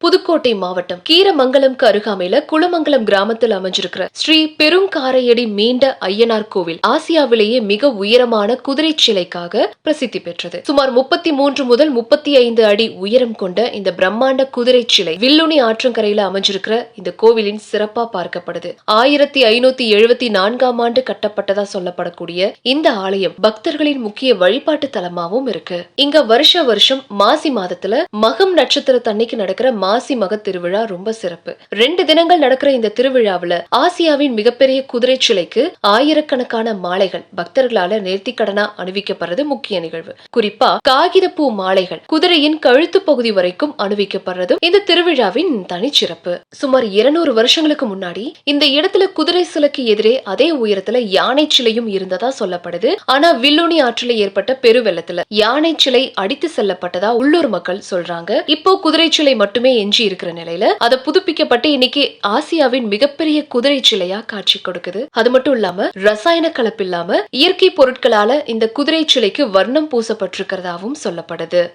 புதுக்கோட்டை மாவட்டம் கீரமங்கலம்க்கு அருகாமையில குளமங்கலம் கிராமத்தில் அமைஞ்சிருக்கிற ஸ்ரீ பெருங்காரையடி மீண்ட ஐயனார் கோவில் ஆசியாவிலேயே மிக உயரமான குதிரை சிலைக்காக பிரசித்தி பெற்றது. சுமார் 33 முதல் 35 அடி உயரம் கொண்ட இந்த பிரம்மாண்ட குதிரை சிலை வில்லுனி ஆற்றங்கரையில அமைஞ்சிருக்கிற இந்த கோவிலின் சிறப்பா பார்க்கப்படுது. 1574ஆம் ஆண்டு கட்டப்பட்டதா சொல்லப்படக்கூடிய இந்த ஆலயம் பக்தர்களின் முக்கிய வழிபாட்டு தலமாவும் இருக்கு. இங்க வருஷம் மாசி மாதத்துல மகம் நட்சத்திரத்தன்னைக்கு நடக்கிற மாசி மக திருவிழா ரொம்ப சிறப்பு. 2 தினங்கள் நடக்கிற இந்த திருவிழாவுல ஆசியாவின் மிகப்பெரிய குதிரை சிலைக்கு ஆயிரக்கணக்கான மாலைகள் பக்தர்களால நேர்த்திக்கடனா அணிவிக்கப்படுறது முக்கிய நிகழ்வு. குறிப்பா காகிதப்பூ மாலைகள் குதிரையின் கழுத்து பகுதி வரைக்கும் அணிவிக்கப்படுறதும் இந்த திருவிழாவின் தனிச்சிறப்பு. சுமார் 200 வருஷங்களுக்கு முன்னாடி இந்த இடத்துல குதிரை சிலைக்கு எதிரே அதே உயரத்துல யானை சிலையும் இருந்ததா சொல்லப்படுது. ஆனா வில்லுனி ஆற்றில ஏற்பட்ட பெருவெள்ளத்துல யானை சிலை அடித்து செல்லப்பட்டதா உள்ளூர் மக்கள் சொல்றாங்க. இப்போ குதிரை சிலை மட்டுமே எஞ்சி இருக்கிற நிலையில அதை புதுப்பிக்கப்பட்டு இன்னைக்கு ஆசியாவின் மிகப்பெரிய குதிரை சிலையா காட்சி கொடுக்குது. அது மட்டும் இல்லாம ரசாயன கலப்பு இல்லாம இயற்கை பொருட்களால இந்த குதிரை சிலைக்கு வர்ணம் பூசப்பட்டிருக்கிறதாவும் சொல்லப்படுது.